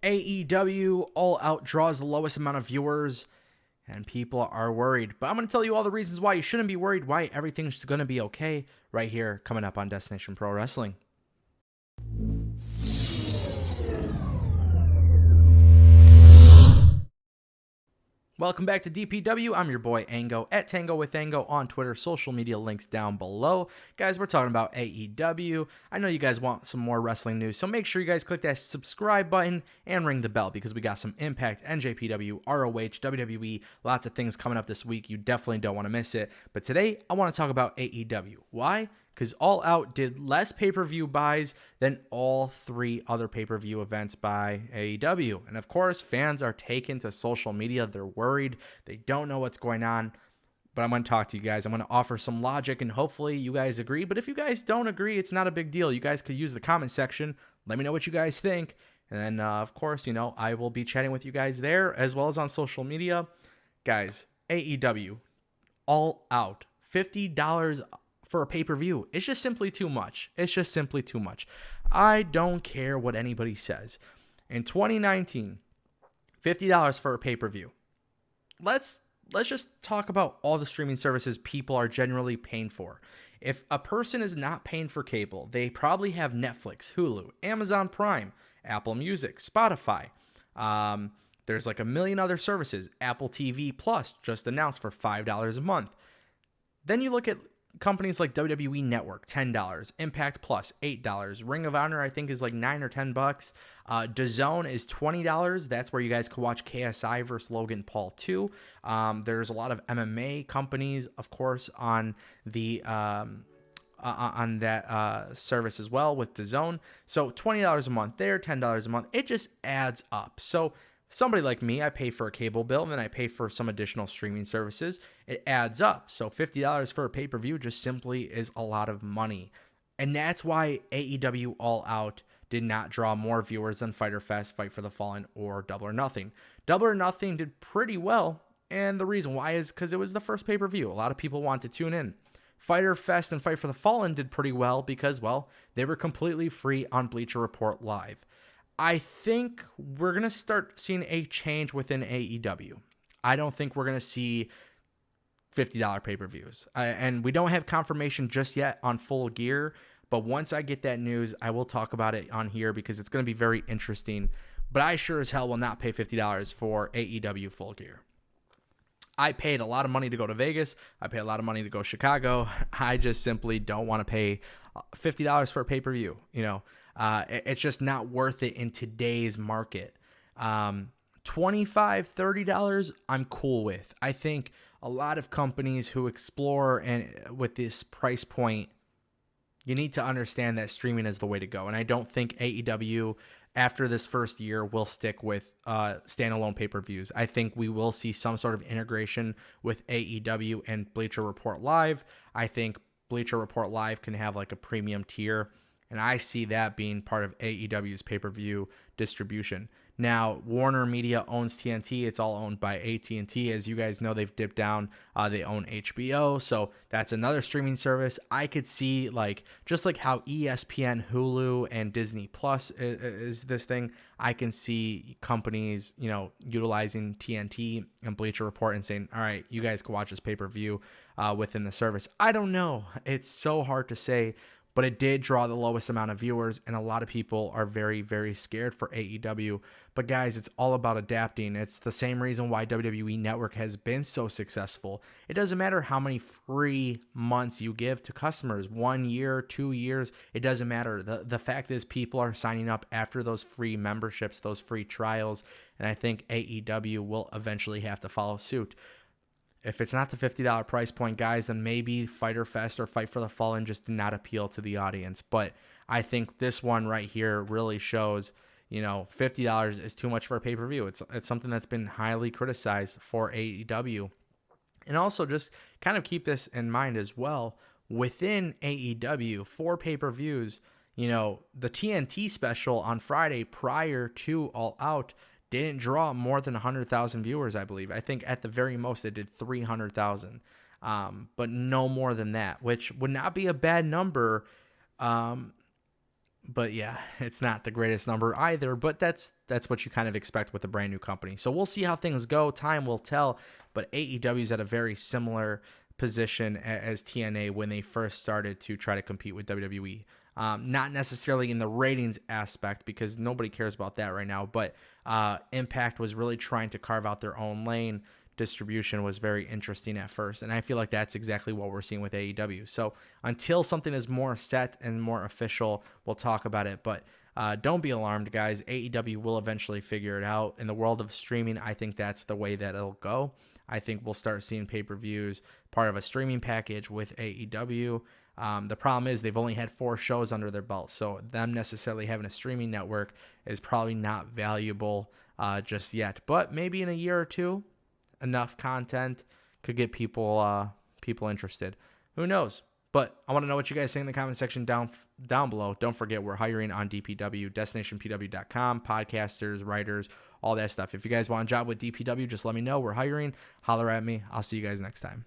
AEW All Out draws the lowest amount of viewers, and people are worried. But I'm going to tell you all the reasons why you shouldn't be worried, why everything's going to be okay, right here, coming up on Destination Pro Wrestling. Welcome back to DPW. I'm your boy Ango at Tango with Ango on Twitter. Social media links down below. Guys, we're talking about AEW. I know you guys want some more wrestling news, so make sure you guys click that subscribe button and ring the bell because we got some Impact, NJPW, ROH, WWE, lots of things coming up this week. You definitely don't want to miss it. But today, I want to talk about AEW. Why? Because All Out did less pay-per-view buys than all three other pay-per-view events by AEW. And of course, fans are taken to social media. They're worried. They don't know what's going on. But I'm going to talk to you guys. I'm going to offer some logic, and hopefully you guys agree. But if you guys don't agree, it's not a big deal. You guys could use the comment section. Let me know what you guys think. And then, of course, I will be chatting with you guys there as well as on social media. Guys, AEW, All Out, $50 for a pay-per-view. It's just simply too much. It's just simply too much. I don't care what anybody says. In 2019, $50 for a pay-per-view. Let's just talk about all the streaming services people are generally paying for. If a person is not paying for cable, they probably have Netflix, Hulu, Amazon Prime, Apple Music, Spotify. There's like a million other services. Apple TV Plus just announced for $5 a month. Then you look at companies like WWE Network, $10, Impact Plus, $8, Ring of Honor, I think, is like $9 or $10. DAZN is $20. That's where you guys can watch KSI versus Logan Paul 2. There's a lot of MMA companies, of course, on the on that service as well with DAZN. So $20 a month there, $10 a month. It just adds up. So somebody like me, I pay for a cable bill, and then I pay for some additional streaming services. It adds up. So $50 for a pay-per-view just simply is a lot of money. And that's why AEW All Out did not draw more viewers than Fyter Fest, Fight for the Fallen, or Double or Nothing. Double or Nothing did pretty well, and the reason why is because it was the first pay-per-view. A lot of people want to tune in. Fyter Fest and Fight for the Fallen did pretty well because, well, they were completely free on Bleacher Report Live. I think we're going to start seeing a change within AEW. I don't think we're going to see $50 pay-per-views. And we don't have confirmation just yet on Full Gear, but once I get that news, I will talk about it on here because it's going to be very interesting. But I sure as hell will not pay $50 for AEW Full Gear. I paid a lot of money to go to Vegas. I paid a lot of money to go to Chicago. I just simply don't want to pay $50 for a pay-per-view, it's just not worth it in today's market. $25, $30, I'm cool with. I think a lot of companies who explore and with this price point, you need to understand that streaming is the way to go. And I don't think AEW, after this first year, will stick with standalone pay-per-views. I think we will see some sort of integration with AEW and Bleacher Report Live. I think Bleacher Report Live can have like a premium tier, and I see that being part of AEW's pay-per-view distribution. Now, Warner Media owns TNT. It's all owned by AT&T. As you guys know, they've dipped down. They own HBO, so that's another streaming service. I could see, just like how ESPN, Hulu, and Disney Plus is this thing, I can see companies, utilizing TNT and Bleacher Report and saying, all right, you guys can watch this pay-per-view within the service. I don't know. It's so hard to say. But it did draw the lowest amount of viewers, and a lot of people are very, very scared for AEW. But guys, it's all about adapting. It's the same reason why WWE Network has been so successful. It doesn't matter how many free months you give to customers, 1 year, 2 years, it doesn't matter. The fact is people are signing up after those free memberships, those free trials, and I think AEW will eventually have to follow suit. If it's not the $50 price point, guys, then maybe Fyter Fest or Fight for the Fallen just did not appeal to the audience. But I think this one right here really shows, $50 is too much for a pay-per-view. It's something that's been highly criticized for AEW. And also just kind of keep this in mind as well. Within AEW, for pay-per-views, the TNT special on Friday prior to All Out didn't draw more than 100,000 viewers, I believe. I think at the very most it did 300,000, but no more than that, which would not be a bad number But yeah, it's not the greatest number either, but that's what you kind of expect with a brand new company. So we'll see how things go. Time will tell, but AEW is at a very similar position as TNA when they first started to try to compete with WWE. Not necessarily in the ratings aspect because nobody cares about that right now, but Impact was really trying to carve out their own lane. Distribution was very interesting at first, and I feel like that's exactly what we're seeing with AEW. So until something is more set and more official, we'll talk about it. But don't be alarmed, guys. AEW will eventually figure it out. In the world of streaming, I think that's the way that it'll go. I think we'll start seeing pay-per-views part of a streaming package with AEW. The problem is they've only had 4 shows under their belt, so them necessarily having a streaming network is probably not valuable just yet. But maybe in a year or two, enough content could get people interested. Who knows? But I want to know what you guys think in the comment section down below. Don't forget, we're hiring on DPW, destinationpw.com, podcasters, writers, all that stuff. If you guys want a job with DPW, just let me know. We're hiring. Holler at me. I'll see you guys next time.